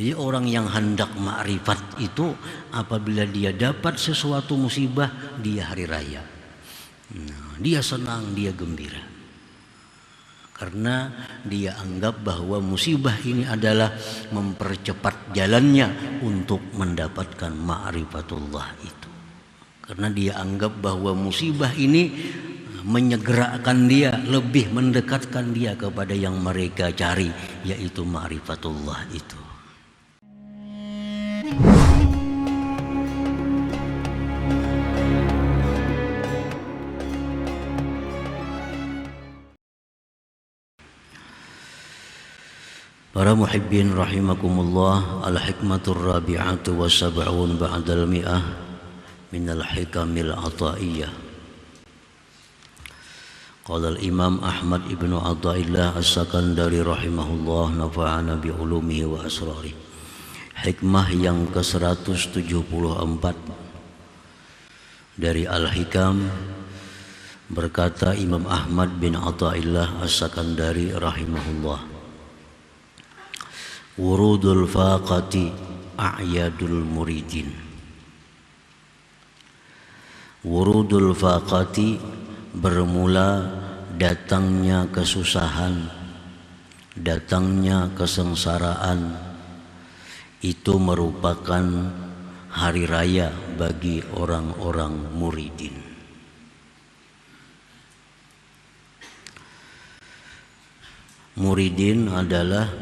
Jadi orang yang hendak ma'rifat itu apabila dia dapat sesuatu musibah, dia hari raya. Dia senang, dia gembira. Karena dia anggap bahwa musibah ini adalah mempercepat jalannya untuk mendapatkan ma'rifatullah itu. Karena dia anggap bahwa musibah ini menyegerakan dia, lebih mendekatkan dia kepada yang mereka cari, yaitu ma'rifatullah itu. Para muhibbin rahimakumullah, al-hikmatur rabi'atu wa sab'un ba'dal mi'ah minal hikamil ataiyah. Qala al-imam Ahmad ibnu Athaillah as-Sakandari rahimahullah, nafa'ana bi'ulumihi wa asrari. Hikmah yang ke-174 dari Al-Hikam, berkata Imam Ahmad bin Athaillah as-Sakandari rahimahullah, wurudul faqati a'yadul muridin. Wurudul faqati, bermula datangnya kesusahan, datangnya kesengsaraan, itu merupakan hari raya bagi orang-orang muridin. Muridin adalah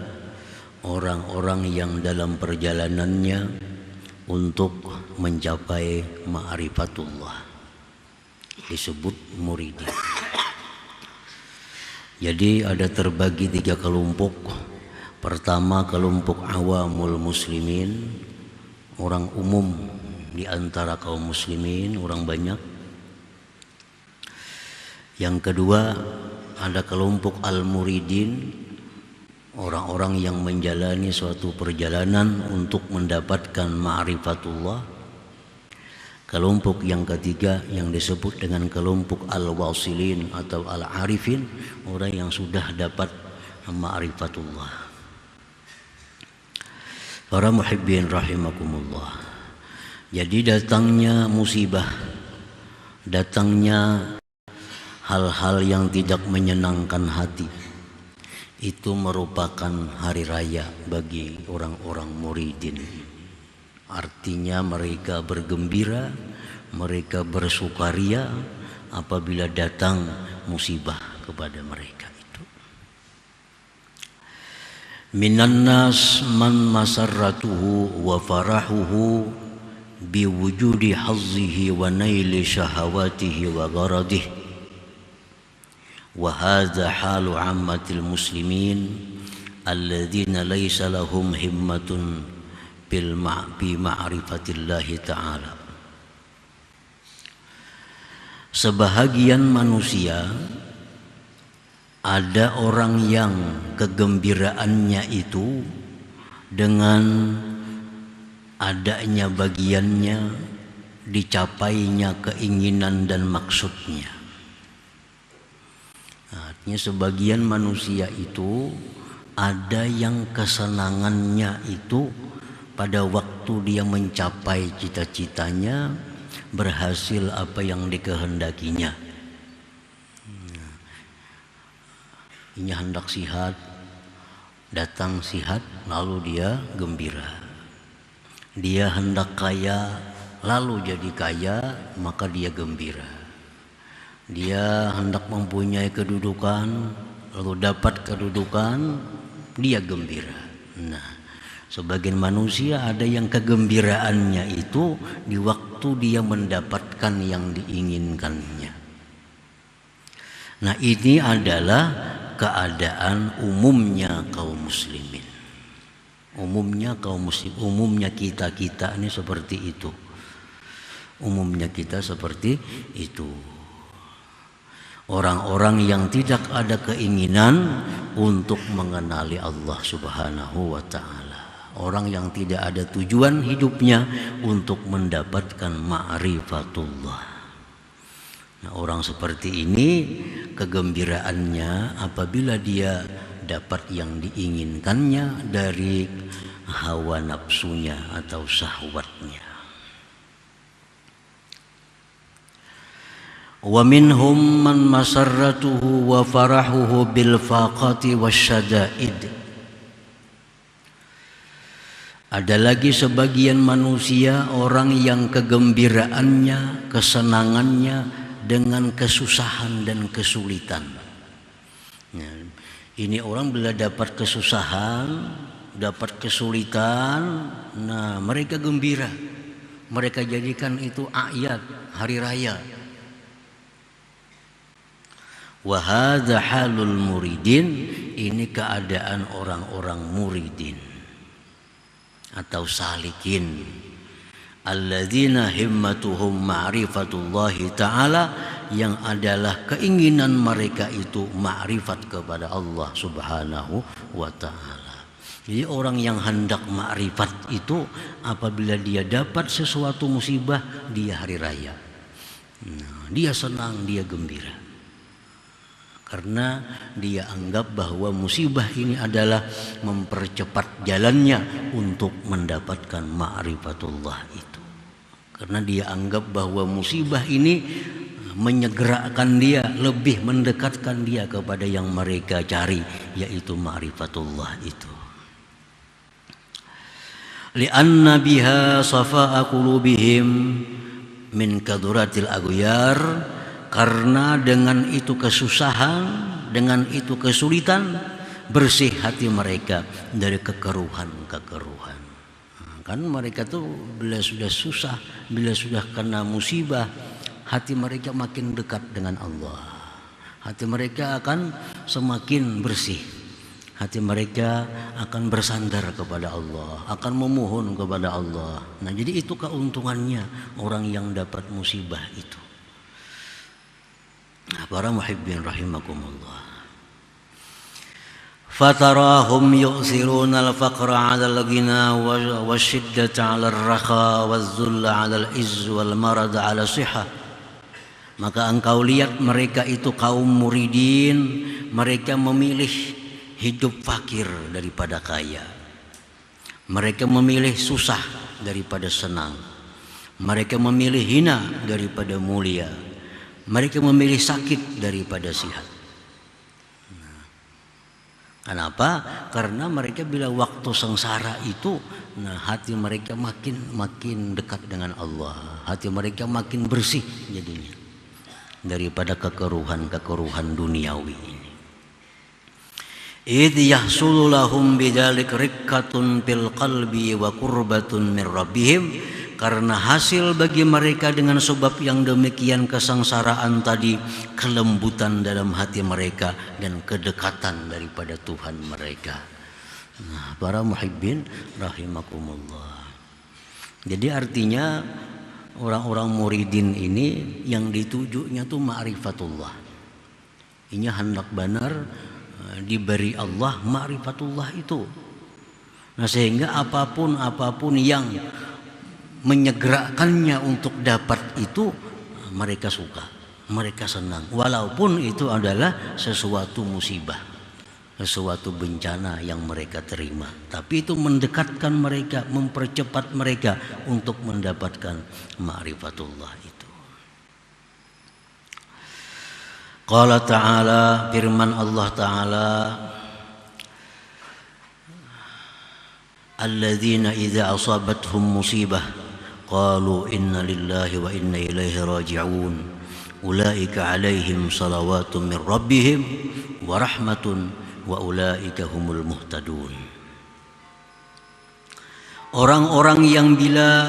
orang-orang yang dalam perjalanannya untuk mencapai ma'rifatullah, disebut muridin. Jadi ada terbagi 3 kelompok. Pertama, kelompok awamul muslimin, orang umum di antara kaum muslimin, orang banyak. Yang kedua, ada kelompok al-muridin, orang-orang yang menjalani suatu perjalanan untuk mendapatkan ma'rifatullah. Kelompok yang ketiga yang disebut dengan kelompok al-wasilin atau al-arifin, orang yang sudah dapat ma'rifatullah. Para muhibbin rahimakumullah, jadi datangnya musibah, datangnya hal-hal yang tidak menyenangkan hati, itu merupakan hari raya bagi orang-orang muridin. Artinya mereka bergembira, mereka bersukaria apabila datang musibah kepada mereka itu. Minan nas man masarratuhu wa farahuhu biwujudi hazzihi wa naili syahawatihi wa gharadihi. وهذا حال عامة المسلمين الذين ليس لهم همة بمعرفة الله تعالى. Sebahagian manusia, ada orang yang kegembiraannya itu dengan adanya bagiannya, dicapainya keinginan dan maksudnya. Artinya sebagian manusia itu ada yang kesenangannya itu pada waktu dia mencapai cita-citanya, berhasil apa yang dikehendakinya. Ini hendak sihat, datang sihat, lalu dia gembira. Dia hendak kaya, lalu jadi kaya, maka dia gembira. Dia hendak mempunyai kedudukan, lalu dapat kedudukan, dia gembira. Nah, sebagian manusia ada yang kegembiraannya itu di waktu dia mendapatkan yang diinginkannya. Nah, ini adalah keadaan umumnya kaum muslimin. Umumnya kaum muslim, umumnya kita ini seperti itu. Umumnya kita seperti itu. Orang-orang yang tidak ada keinginan untuk mengenali Allah Subhanahu wa ta'ala. Orang yang tidak ada tujuan hidupnya untuk mendapatkan ma'rifatullah. Nah, orang seperti ini kegembiraannya apabila dia dapat yang diinginkannya dari hawa nafsunya atau syahwatnya. Wa minhum man masarratuhu wa farahuhu bil faqati wasyada'id. Ada lagi sebagian manusia orang yang kegembiraannya, kesenangannya dengan kesusahan dan kesulitan. Ya, ini orang bila dapat kesusahan, dapat kesulitan, nah mereka gembira. Mereka jadikan itu a'yad, hari raya. Wa hadza halul muridin, ini keadaan orang-orang muridin atau salikin. Alladzina himmatuhum ma'rifatullahi ta'ala, yang adalah keinginan mereka itu ma'rifat kepada Allah Subhanahu wa ta'ala. Jadi orang yang hendak ma'rifat itu apabila dia dapat sesuatu musibah, dia hari raya. Nah, dia senang, dia gembira. Karena dia anggap bahwa musibah ini adalah mempercepat jalannya untuk mendapatkan ma'rifatullah itu. Karena dia anggap bahwa musibah ini menyegerakan dia, lebih mendekatkan dia kepada yang mereka cari, yaitu ma'rifatullah itu. Li'anna biha safa'a qulubihim min kaduratil aghyar, karena dengan itu kesusahan, dengan itu kesulitan, bersih hati mereka dari kekeruhan-kekeruhan. Kan mereka tuh bila sudah susah, bila sudah kena musibah, hati mereka makin dekat dengan Allah. Hati mereka akan semakin bersih. Hati mereka akan bersandar kepada Allah, akan memohon kepada Allah. Nah, jadi itu keuntungannya orang yang dapat musibah itu. Para muhibbin rahimakumullah. Fatarahum yu'siruna al-faqra 'ala al-ghina wasyiddata 'ala ar-rakha waz-zulla 'ala al-izz wal marad 'ala sihah. Maka engkau lihat mereka itu kaum muridin, mereka memilih hidup fakir daripada kaya. Mereka memilih susah daripada senang. Mereka memilih hina daripada mulia. Mereka memilih sakit daripada sihat. Nah, kenapa? Karena mereka bila waktu sengsara itu, nah hati mereka makin dekat dengan Allah. Hati mereka makin bersih jadinya daripada kekeruhan duniawi ini. Idh yahsulu lahum bidzalik riqqatun fil qalbi wa qurbatun min rabbihim, karena hasil bagi mereka dengan sebab yang demikian kesengsaraan tadi, kelembutan dalam hati mereka dan kedekatan daripada Tuhan mereka. Nah, para muhibbin rahimakumullah. Jadi artinya orang-orang muridin ini yang ditujunya tuh ma'rifatullah. Ini hendak benar diberi Allah ma'rifatullah itu. Nah, sehingga apapun yang menyegerakannya untuk dapat itu, mereka suka, mereka senang, walaupun itu adalah sesuatu musibah, sesuatu bencana yang mereka terima, tapi itu mendekatkan mereka, mempercepat mereka untuk mendapatkan ma'rifatullah itu. Qala ta'ala, firman Allah ta'ala, alladzina idza asabathum musibah qalu inna lillahi wa inna ilaihi raji'un ulaika alaihim salawatun min rabbihim wa rahmatun wa ulaika humul muhtadun. Orang-orang yang bila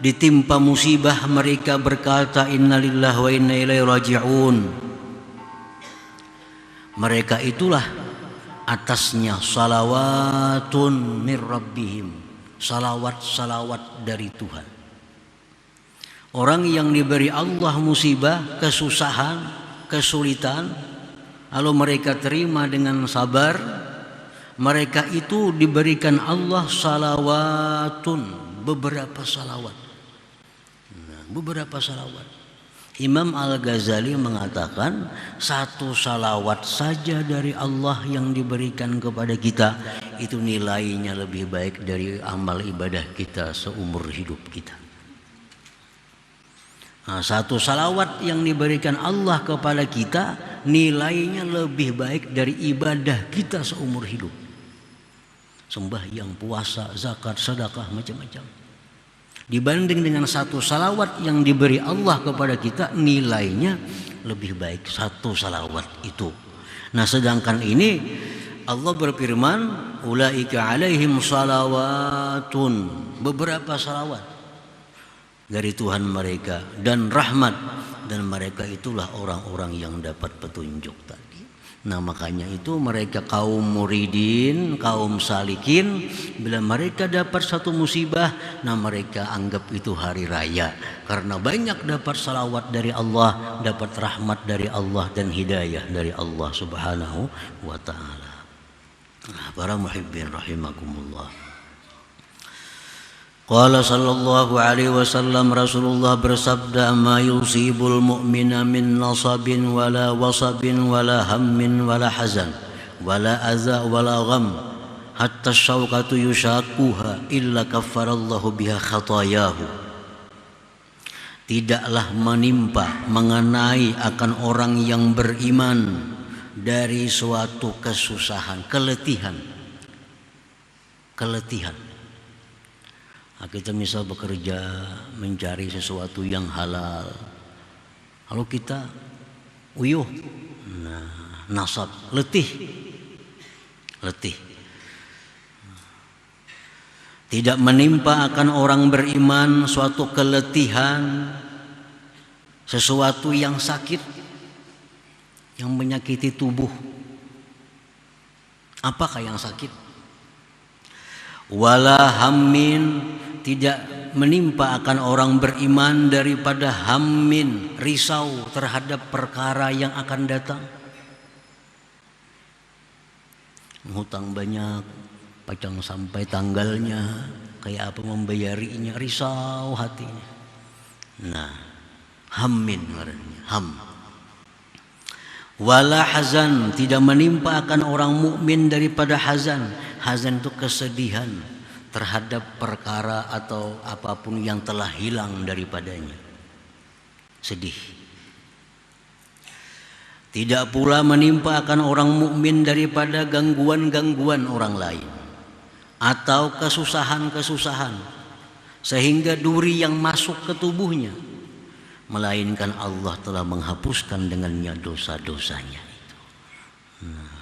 ditimpa musibah mereka berkata inna lillahi wa inna ilaihi raji'un, mereka itulah atasnya salawatun min rabbihim, salawat dari Tuhan. Orang yang diberi Allah musibah, kesusahan, kesulitan, lalu mereka terima dengan sabar, mereka itu diberikan Allah salawatun, beberapa salawat. Nah, beberapa salawat. Imam Al-Ghazali mengatakan satu salawat saja dari Allah yang diberikan kepada kita itu nilainya lebih baik dari amal ibadah kita seumur hidup kita. Nah, satu salawat yang diberikan Allah kepada kita nilainya lebih baik dari ibadah kita seumur hidup. Sembahyang, puasa, zakat, sedekah, macam-macam. Dibanding dengan satu salawat yang diberi Allah kepada kita, nilainya lebih baik satu salawat itu. Nah, sedangkan ini Allah berfirman, ulaika alaihim salawatun, beberapa salawat dari Tuhan mereka dan rahmat, dan mereka itulah orang-orang yang dapat petunjuk tadi. Nah, makanya itu mereka kaum muridin, kaum salikin, bila mereka dapat satu musibah, nah mereka anggap itu hari raya karena banyak dapat salawat dari Allah, dapat rahmat dari Allah dan hidayah dari Allah Subhanahu wa taala. Nah, para muhibbin rahimakumullah. Qala sallallahu alaihi wasallam, Rasulullah bersabda, ma yusibul mu'mina min nasabin wala wasabin wala hammin wala hazan wala adza wala gham hatta syauqatu yushaquha illa kaffarallahu biha khatayahu. Tidaklah menimpa mengenai akan orang yang beriman dari suatu kesusahan, keletihan. Nah, kita misal bekerja mencari sesuatu yang halal, lalu kita uyuh, nah, nasab, letih. Tidak menimpa akan orang beriman suatu keletihan, sesuatu yang sakit, yang menyakiti tubuh. Apakah yang sakit? Wala hammin, tidak menimpa akan orang beriman daripada hammin, risau terhadap perkara yang akan datang. Hutang banyak, pacang sampai tanggalnya, kayak apa membayarinya, risau hatinya. Nah, hammin artinya, ham. Wala hazan, tidak menimpa akan orang mukmin daripada hazan. Hazan itu kesedihan terhadap perkara atau apapun yang telah hilang daripadanya. Sedih. Tidak pula menimpa akan orang mukmin daripada gangguan-gangguan orang lain atau kesusahan-kesusahan sehingga duri yang masuk ke tubuhnya, melainkan Allah telah menghapuskan dengannya dosa-dosanya itu. Nah,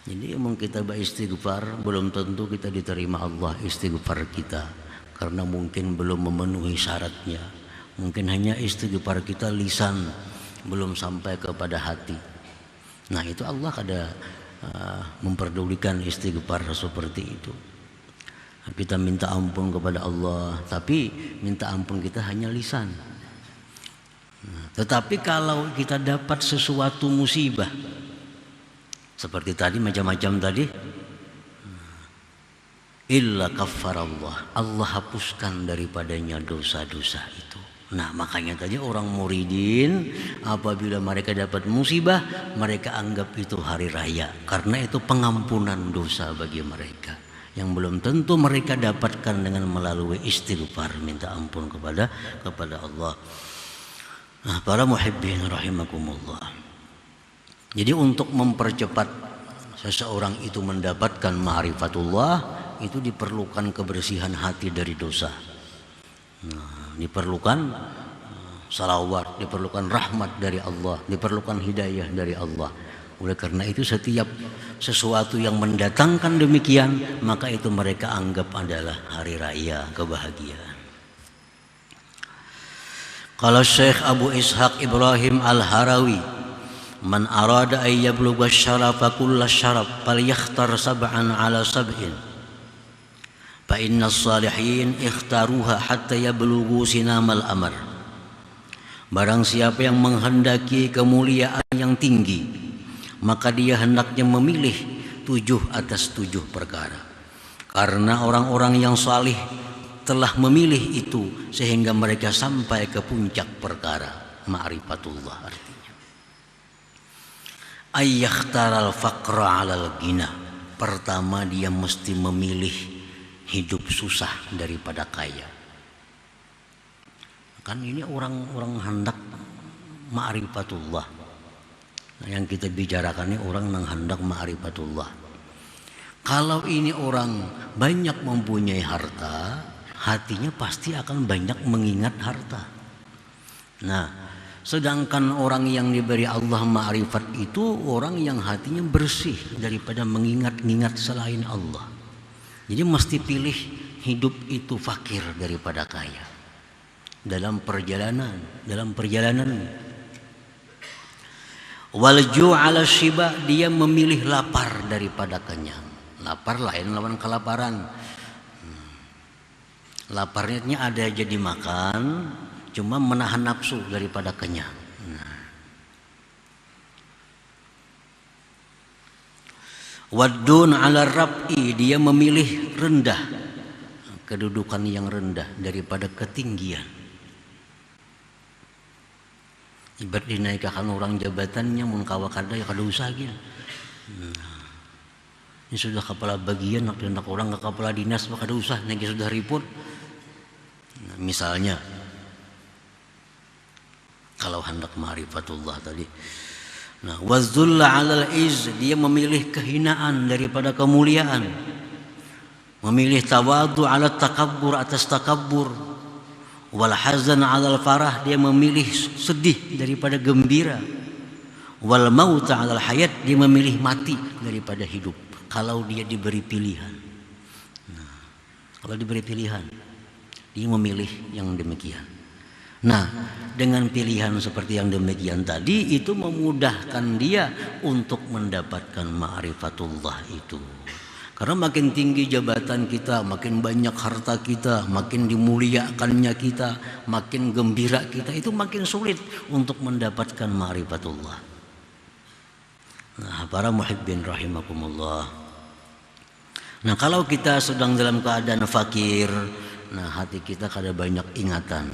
jadi emang kita beristighfar, belum tentu kita diterima Allah istighfar kita, karena mungkin belum memenuhi syaratnya. Mungkin hanya istighfar kita lisan, belum sampai kepada hati. Nah, itu Allah ada memperdulikan istighfar seperti itu. Kita minta ampun kepada Allah, tapi minta ampun kita hanya lisan. Tetapi kalau kita dapat sesuatu musibah seperti tadi, macam-macam tadi, illa kaffarallah, Allah hapuskan daripadanya dosa-dosa itu. Nah, makanya tadi orang muridin apabila mereka dapat musibah, mereka anggap itu hari raya, karena itu pengampunan dosa bagi mereka yang belum tentu mereka dapatkan dengan melalui istighfar, minta ampun kepada Allah. Nah, para muhibbin rahimakumullah. Jadi untuk mempercepat seseorang itu mendapatkan ma'rifatullah, itu diperlukan kebersihan hati dari dosa. Nah, diperlukan salawat, diperlukan rahmat dari Allah, diperlukan hidayah dari Allah. Oleh karena itu setiap sesuatu yang mendatangkan demikian, maka itu mereka anggap adalah hari raya kebahagiaan. Kalau Syekh Abu Ishaq Ibrahim Al-Harawi, man arada ay yablugha syarafa kulla syaraf falyakhtar sab'an ala sab'in fa inna as-salihin ikhtaruha hatta yablughu sinamal amr. Barang siapa yang menghendaki kemuliaan yang tinggi, maka dia hendaknya memilih 7 atas 7 perkara. Karena orang-orang yang salih telah memilih itu sehingga mereka sampai ke puncak perkara ma'rifatullah. Artinya ayyakhtaral faqra 'alal ghina, Pertama, dia mesti memilih hidup susah daripada kaya. Kan ini orang hendak ma'rifatullah. Nah, yang kita bicarakan ini orang yang hendak ma'rifatullah. Kalau ini orang banyak mempunyai harta, hatinya pasti akan banyak mengingat harta. Nah, sedangkan orang yang diberi Allah ma'rifat itu orang yang hatinya bersih daripada mengingat-ingat selain Allah. Jadi mesti pilih hidup itu fakir daripada kaya. Dalam perjalanan. Walju' ala shiba, dia memilih lapar daripada kenyang. Lapar lain lawan kelaparan. Laparnya ada aja dimakan, cuma menahan nafsu daripada kenyang. Waddun ala rab'i, dia memilih rendah, kedudukan yang rendah daripada ketinggian. Ibarat dinaikkan orang jabatannya mun kawa kada ya kada usah gitu. Ini sudah kepala bagian, nak orang ke kepala dinas kada usah, nanti sudah ribut. Nah, misalnya kalau hendak ma'rifatullah tadi. Nah, wazulla 'alal iz, dia memilih kehinaan daripada kemuliaan. Memilih tawadhu 'ala takabbur, atas takabbur. Wal hazan 'alal farah, dia memilih sedih daripada gembira. Wal maut 'alal hayat, dia memilih mati daripada hidup. Kalau dia diberi pilihan. Nah, kalau diberi pilihan, dia memilih yang demikian. Nah, dengan pilihan seperti yang demikian tadi, itu memudahkan dia untuk mendapatkan ma'rifatullah itu. Karena makin tinggi jabatan kita, makin banyak harta kita, makin dimuliakannya kita, makin gembira kita, itu makin sulit untuk mendapatkan ma'rifatullah. Nah, para muhibbin rahimakumullah. Nah, kalau kita sedang dalam keadaan fakir, nah hati kita kada banyak ingatan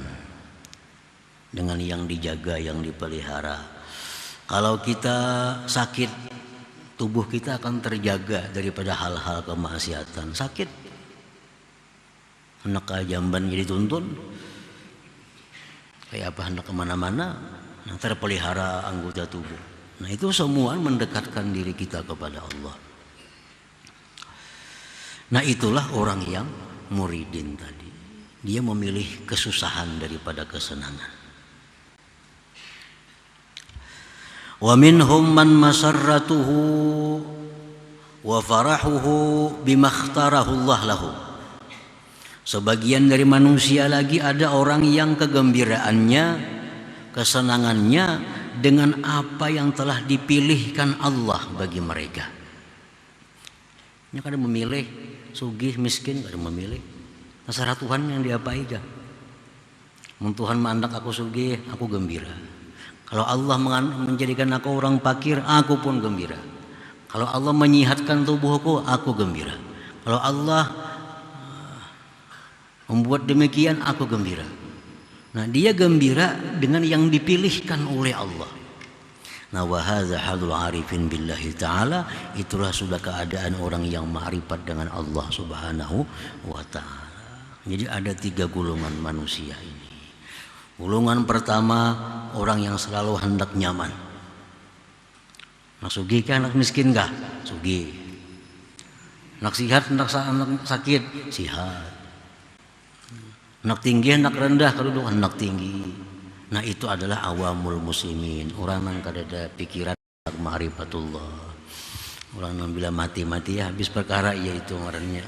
dengan yang dijaga, yang dipelihara. Kalau kita sakit, tubuh kita akan terjaga daripada hal-hal kemaksiatan. Sakit, hendak ke jamban jadi tuntun, kayak apa hendak kemana-mana, nah terpelihara anggota tubuh. Nah, itu semua mendekatkan diri kita kepada Allah. Nah, itulah orang yang muridin tadi. Dia memilih kesusahan daripada kesenangan. Wa minhum man masarratuhu wa farahuhu bima ikhtarahu Allah lahu. Sebagian dari manusia lagi ada orang yang kegembiraannya, kesenangannya dengan apa yang telah dipilihkan Allah bagi mereka. Ini kada memilih sugih miskin, kada memilih. Terserah Tuhan yang diapai aja. Mun Tuhan mandak aku sugih, aku gembira. Kalau Allah menjadikan aku orang fakir, aku pun gembira. Kalau Allah menyihatkan tubuhku, aku gembira. Kalau Allah membuat demikian, aku gembira. Nah, dia gembira dengan yang dipilihkan oleh Allah. Nah, wa hadza halul arifin billahi ta'ala, itulah sudah keadaan orang yang ma'rifat dengan Allah Subhanahu wa ta'ala. Jadi ada 3 golongan manusia ini. Golongan pertama, orang yang selalu hendak nyaman. Nak sugih kah, nak miskin kah? Sugih. Nak sihat, nak sakit? Sihat. Nak tinggi, nak rendah, kedudukan nak tinggi. Nah, itu adalah awamul muslimin, orang yang kada ada pikiran ma'rifatullah. Orang yang bila mati-mati ya habis perkara, yaitu ngarannya.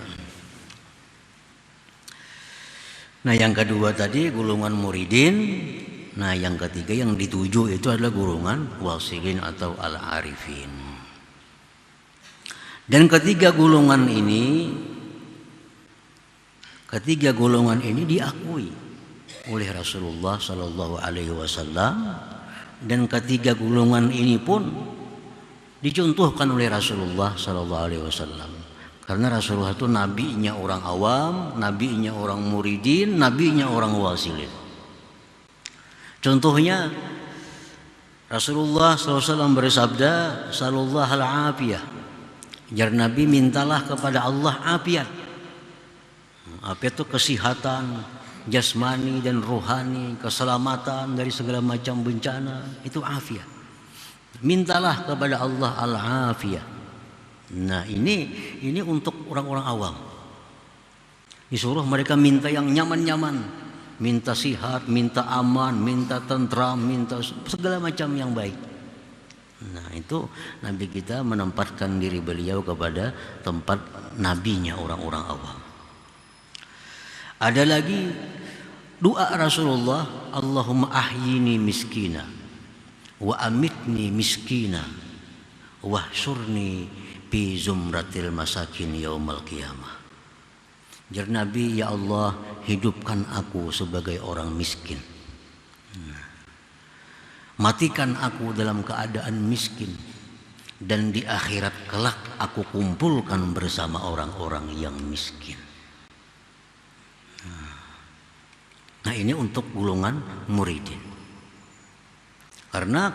Nah, yang kedua tadi golongan muridin. Nah, yang ketiga yang dituju itu adalah golongan wasilin atau al-arifin. Dan ketiga golongan ini diakui oleh Rasulullah Sallallahu Alaihi Wasallam, dan ketiga golongan ini pun dicontohkan oleh Rasulullah Sallallahu Alaihi Wasallam. Karena Rasulullah itu nabinya orang awam, nabinya orang muridin, nabinya orang wasilin. Contohnya Rasulullah SAW bersabda, "Sallallahu al-afiyah." Jar Nabi, mintalah kepada Allah afiat. Afiat itu kesehatan jasmani dan rohani, keselamatan dari segala macam bencana, itu afiat. Mintalah kepada Allah al-afiyah. Nah, ini untuk orang-orang awam. Disuruh mereka minta yang nyaman-nyaman, minta sihat, minta aman, minta tentram, minta segala macam yang baik. Nah, itu Nabi kita menempatkan diri beliau kepada tempat nabinya orang-orang awam. Ada lagi doa Rasulullah, Allahumma ahyini miskina wa amitni miskina wahsyurni fi zumratil masakin yaumal qiyamah. Jar Nabi, ya Allah, hidupkan aku sebagai orang miskin, matikan aku dalam keadaan miskin, dan di akhirat kelak aku kumpulkan bersama orang-orang yang miskin. Nah, ini untuk golongan muridin. Karena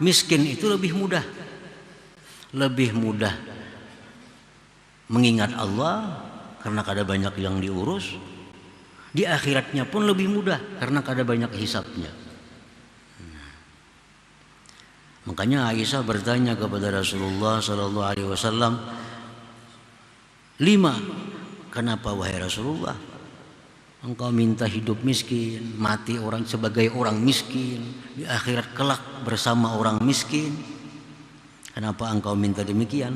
miskin itu lebih mudah mengingat Allah karena kada banyak yang diurus. Di akhiratnya pun lebih mudah karena kada banyak hisabnya. Makanya Aisyah bertanya kepada Rasulullah sallallahu alaihi wasallam, "Lima, kenapa wahai Rasulullah engkau minta hidup miskin, mati orang sebagai orang miskin, di akhirat kelak bersama orang miskin? Kenapa engkau minta demikian?"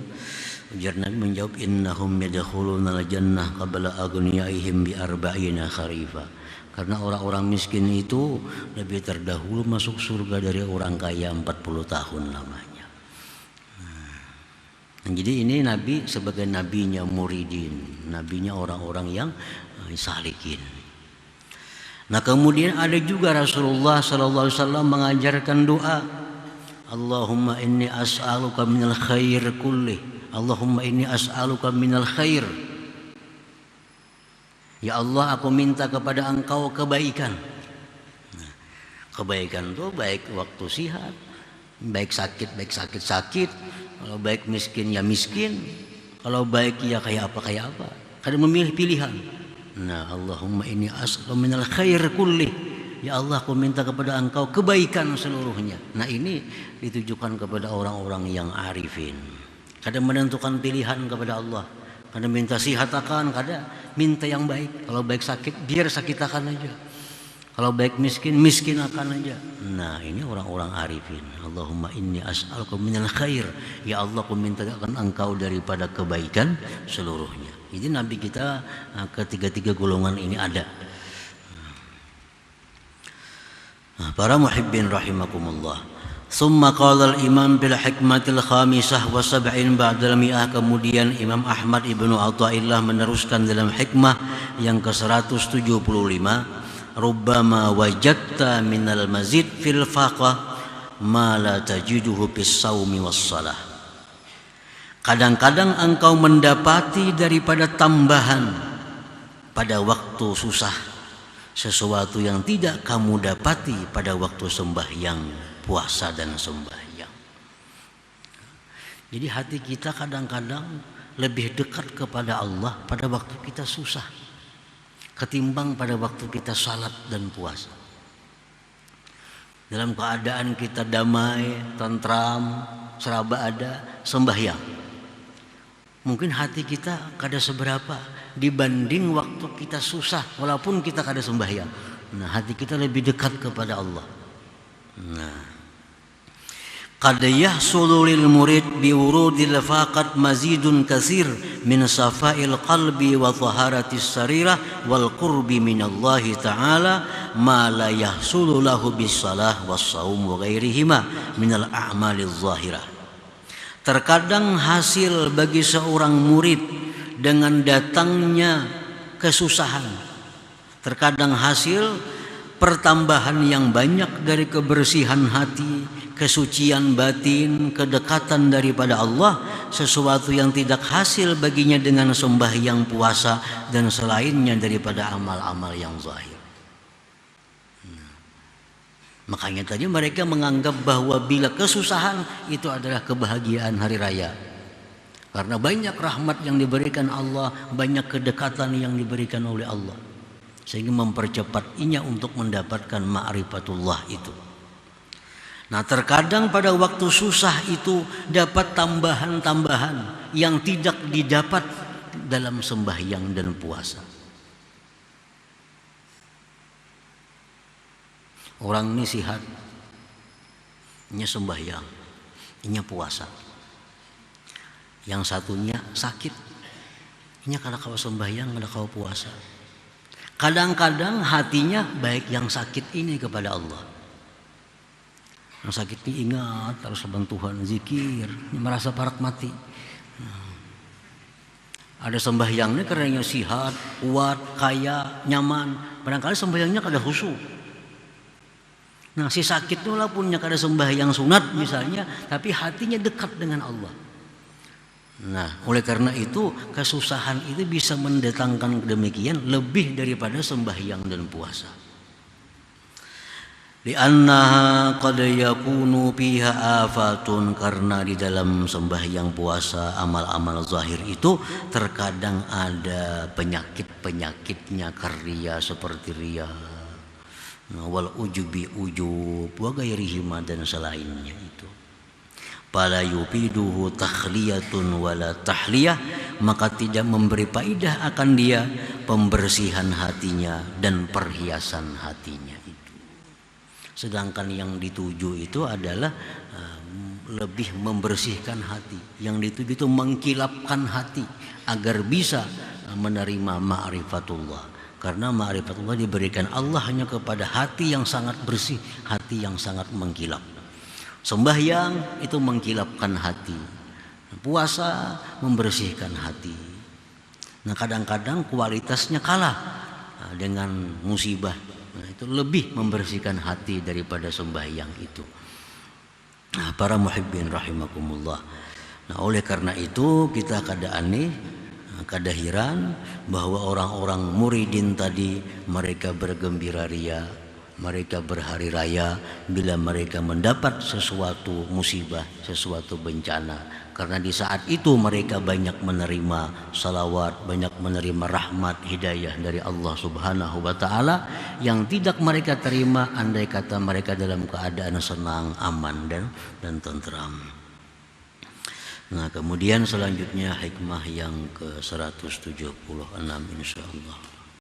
Ujar Nabi menjawab, "Innahum yadkhuluna al-jannah qabla aghniyaihim bi arba'ina kharifa." Karena orang-orang miskin itu lebih terdahulu masuk surga dari orang kaya 40 tahun lamanya. Jadi ini Nabi sebagai nabinya muridin, nabinya orang-orang yang salikin. Nah, kemudian ada juga Rasulullah sallallahu alaihi wasallam mengajarkan doa, Allahumma inni as'aluka minal khair kullih. Allahumma inni as'aluka minal khair. Ya Allah, aku minta kepada Engkau kebaikan. Nah, kebaikan itu baik waktu sehat, baik sakit. Kalau baik miskin ya miskin, kalau baik ya kayak apa. Kada memilih pilihan. Nah, Allahumma inni as'aluka minal khair kullih. Ya Allah, aku minta kepada Engkau kebaikan seluruhnya. Nah, ini ditujukan kepada orang-orang yang arifin. Kada menentukan pilihan kepada Allah. Kada minta sihat akan, kada minta yang baik. Kalau baik sakit, biar sakit akan aja. Kalau baik miskin akan aja. Nah, ini orang-orang arifin. Allahumma inni as'aluka minal khair. Ya Allah, aku minta akan Engkau daripada kebaikan seluruhnya. Jadi Nabi kita ketiga-tiga golongan ini ada. Nah, para muhibbin rahimakumullah. Summa qala al-imam bil hikmatil khamisah wa sab'in ba'dal mi'ah. Kemudian Imam Ahmad Ibnu Athaillah meneruskan dalam hikmah yang ke-175, rubbama wajadta minal mazid fil faqah ma la tajiduhu bis saumi was salah. Kadang-kadang engkau mendapati daripada tambahan pada waktu susah sesuatu yang tidak kamu dapati pada waktu sembahyang, puasa dan sembahyang. Jadi hati kita kadang-kadang lebih dekat kepada Allah pada waktu kita susah ketimbang pada waktu kita salat dan puasa. Dalam keadaan kita damai, tentram, seraba ada, sembahyang, mungkin hati kita kada seberapa dibanding waktu kita susah walaupun kita kada sembahyang. Nah, hati kita lebih dekat kepada Allah. Nah, qad yahsulu lil murid bi wurudil faqat mazidun katsir min safa'il qalbi wa taharatis sarirah wal qurbi minallahi ta'ala ma la yahsulu lahu bis salah was shaum wa ghairihima minal a'maliz zahirah. Terkadang hasil bagi seorang murid dengan datangnya kesusahan, terkadang hasil pertambahan yang banyak dari kebersihan hati, kesucian batin, kedekatan daripada Allah, sesuatu yang tidak hasil baginya dengan sembahyang, puasa dan selainnya daripada amal-amal yang zahir. Makanya tadi mereka menganggap bahwa bila kesusahan itu adalah kebahagiaan hari raya. Karena banyak rahmat yang diberikan Allah, banyak kedekatan yang diberikan oleh Allah, sehingga mempercepat inya untuk mendapatkan ma'rifatullah itu. Nah, terkadang pada waktu susah itu dapat tambahan-tambahan yang tidak didapat dalam sembahyang dan puasa. Orang ini sihat, ini sembahyang, ini puasa. Yang satunya sakit, ini kada kau sembahyang, kada kau puasa. Kadang-kadang hatinya baik yang sakit ini kepada Allah. Yang sakit ini ingat harus sama Tuhan, zikir, ini merasa parak mati. Ada sembahyangnya karena sihat, kuat, kaya, nyaman. Barangkali sembahyangnya kada khusyuk. Nah, si sakit itu walaupun kada sembahyang sunat misalnya, tapi hatinya dekat dengan Allah. Nah, oleh karena itu kesusahan itu bisa mendatangkan demikian lebih daripada sembahyang dan puasa. Li'annaha qad yakunu fiha afatun, karena di dalam sembahyang puasa amal-amal zahir itu terkadang ada penyakit-penyakitnya, karya seperti riya, wal ujubi ujub wa ghairihima dan selainnya itu. Fala yufiduhu takhliyatun wala tahliyah, maka tidak memberi faedah akan dia pembersihan hatinya dan perhiasan hatinya itu. Sedangkan yang dituju itu adalah lebih membersihkan hati. Yang dituju itu mengkilapkan hati agar bisa menerima ma'rifatullah. Karena ma'rifatullah diberikan Allah hanya kepada hati yang sangat bersih, hati yang sangat mengkilap. Sembahyang itu mengkilapkan hati, puasa membersihkan hati. Nah, kadang-kadang kualitasnya kalah dengan musibah. Nah, itu lebih membersihkan hati daripada sembahyang itu. Nah, para muhibbin rahimakumullah. Nah, oleh karena itu kita kada aneh, kada heran bahwa orang-orang muridin tadi mereka bergembira ria, mereka berhari raya bila mereka mendapat sesuatu musibah, sesuatu bencana. Karena di saat itu mereka banyak menerima salawat, banyak menerima rahmat, hidayah dari Allah Subhanahu wa ta'ala yang tidak mereka terima andai kata mereka dalam keadaan senang, aman dan tentram. Nah, kemudian selanjutnya hikmah yang ke-176 insyaallah.